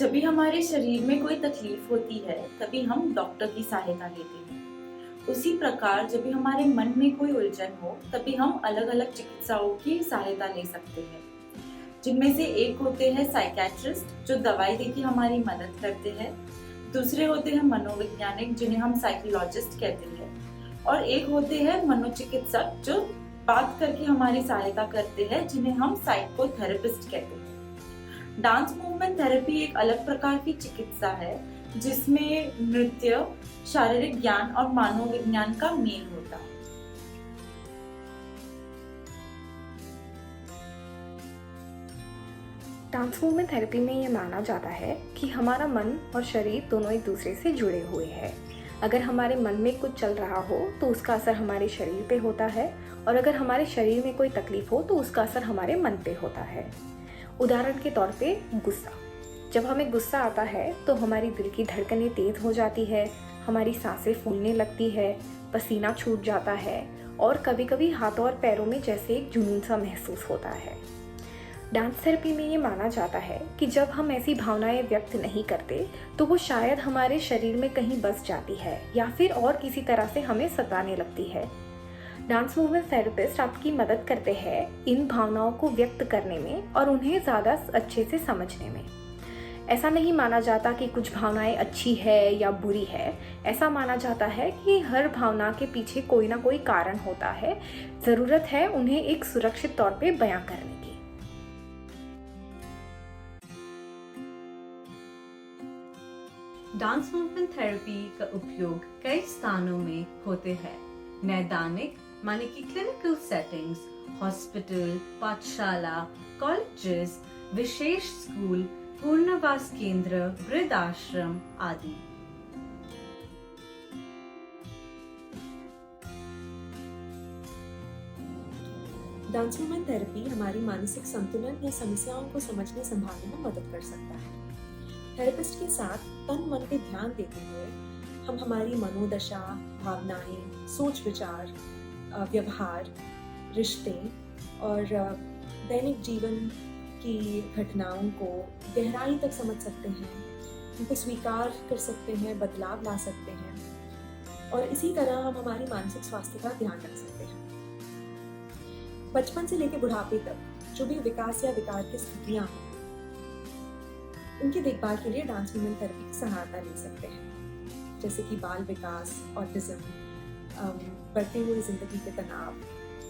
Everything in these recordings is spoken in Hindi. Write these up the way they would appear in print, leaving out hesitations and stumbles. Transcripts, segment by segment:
जब भी हमारे शरीर में कोई तकलीफ होती है तभी हम डॉक्टर की सहायता लेते हैं। उसी प्रकार जब भी हमारे मन में कोई उलझन हो तभी हम अलग अलग चिकित्साओं की सहायता ले सकते हैं, जिनमें से एक होते हैं साइकेट्रिस्ट जो दवाई देके हमारी मदद करते हैं। दूसरे होते हैं मनोवैज्ञानिक जिन्हें हम साइकोलॉजिस्ट कहते हैं, और एक होते हैं मनोचिकित्सक जो बात करके हमारी सहायता करते हैं, जिन्हें हम साइकोथेरेपिस्ट कहते हैं। डांस मूवमेंट थेरेपी एक अलग प्रकार की चिकित्सा है जिसमें नृत्य, शारीरिक ज्ञान और मनोविज्ञान का मेल होता है। डांस मूवमेंट थेरेपी में ये माना जाता है कि हमारा मन और शरीर दोनों एक दूसरे से जुड़े हुए हैं। अगर हमारे मन में कुछ चल रहा हो तो उसका असर हमारे शरीर पे होता है, और अगर हमारे शरीर में कोई तकलीफ हो तो उसका असर हमारे मन पे होता है। उदाहरण के तौर पे गुस्सा। जब हमें गुस्सा आता है तो हमारी दिल की धड़कनें तेज हो जाती है, हमारी सांसें फूलने लगती है, पसीना छूट जाता है और कभी कभी हाथों और पैरों में जैसे एक जुनून सा महसूस होता है। डांस थेरेपी में ये माना जाता है कि जब हम ऐसी भावनाएं व्यक्त नहीं करते तो वो शायद हमारे शरीर में कहीं बस जाती है या फिर और किसी तरह से हमें सताने लगती है। डांस मूवमेंट थेरेपिस्ट आपकी मदद करते हैं इन भावनाओं को व्यक्त करने में और उन्हें ज़्यादा अच्छे से समझने में। ऐसा नहीं माना जाता कि कुछ भावनाएं अच्छी है या बुरी है। ऐसा माना जाता है कि हर भावना के पीछे कोई ना कोई कारण होता है। ज़रूरत है उन्हें एक सुरक्षित तौर पे बयां करने की। डांस मूवमेंट थेरेपी का उपयोग कई स्थानों में होते हैं। नैदानिक माने कि क्लिनिकल सेटिंग्स, हॉस्पिटल, पाठशाला, कॉलेजेस, विशेष स्कूल, पूर्णवास केंद्र, वृद्ध आश्रम आदि। डांस मूवमेंट थेरेपी हमारी मानसिक संतुलन या समस्याओं को समझने संभालने में मदद कर सकता है। थेरेपिस्ट के साथ तन मन पे ध्यान देते हुए हम हमारी मनोदशा, भावनाएं, सोच विचार, व्यवहार, रिश्ते और दैनिक जीवन की घटनाओं को गहराई तक समझ सकते हैं, उनको स्वीकार कर सकते हैं, बदलाव ला सकते हैं और इसी तरह हम हमारी मानसिक स्वास्थ्य का ध्यान रख सकते हैं। बचपन से लेकर बुढ़ापे तक जो भी विकास या विकार की स्थितियां हैं, उनकी देखभाल के लिए डांस मूवमेंट थेरेपी की सहायता ले सकते हैं, जैसे कि बाल विकास, ऑटिज्म, बढ़ते हुए जिंदगी के तनाव,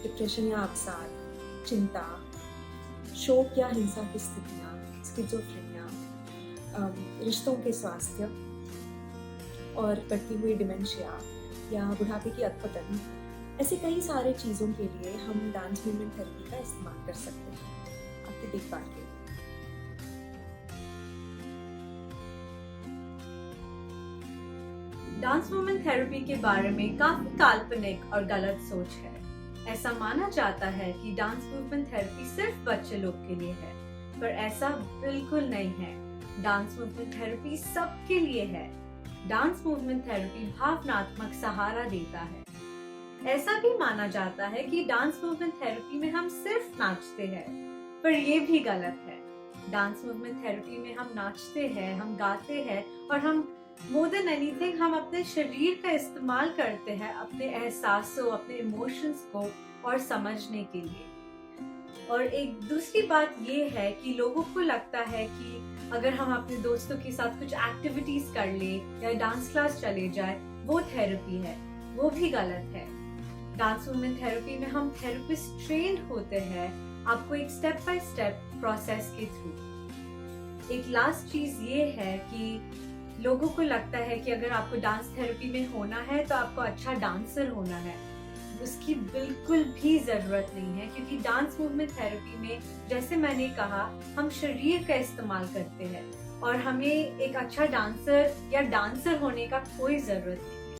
डिप्रेशन या अवसाद, चिंता, शोक या हिंसा की स्थितियाँ, स्किज़ोफ्रेनिया, रिश्तों के स्वास्थ्य और बढ़ती हुई डिमेंशिया या बुढ़ापे की अधपतन, ऐसे कई सारे चीज़ों के लिए हम डांस मूवमेंट थेरेपी का इस्तेमाल कर सकते हैं आपकी देखभाल के लिए। डांस मूवमेंट थेरेपी के बारे में काफी काल्पनिक और गलत सोच है। ऐसा माना जाता है कि डांस मूवमेंट थेरेपी सिर्फ बच्चे लोग के लिए है, पर ऐसा बिल्कुल नहीं है। डांस मूवमेंट थेरेपी सबके लिए है। डांस मूवमेंट थेरेपी भावनात्मक सहारा देता है। ऐसा भी माना जाता है कि डांस मूवमेंट थेरेपी में हम सिर्फ नाचते हैं, पर ये भी गलत है। डांस मूवमेंट थेरेपी में हम नाचते हैं, हम गाते हैं और हम मोर देन एनीथिंग हम अपने शरीर का इस्तेमाल करते हैं अपने एहसासों, अपने इमोशंस को और समझने के लिए। और एक दूसरी बात ये है कि लोगों को लगता है कि अगर हम अपने दोस्तों के साथ कुछ एक्टिविटीज कर ले या डांस क्लास चले जाए वो थेरेपी है। वो भी गलत है। डांस मूवमेंट थेरेपी में हम थेरेपिस्ट ट्रेन्ड होते हैं, आपको एक स्टेप बाय स्टेप प्रोसेस के थ्रू। एक लास्ट चीज ये है कि लोगों को लगता है कि अगर आपको डांस थेरेपी में होना है तो आपको अच्छा डांसर होना है। उसकी बिल्कुल भी जरूरत नहीं है, क्योंकि डांस मूवमेंट थेरेपी में जैसे मैंने कहा हम शरीर का इस्तेमाल करते हैं और हमें एक अच्छा डांसर या डांसर होने का कोई जरूरत नहीं।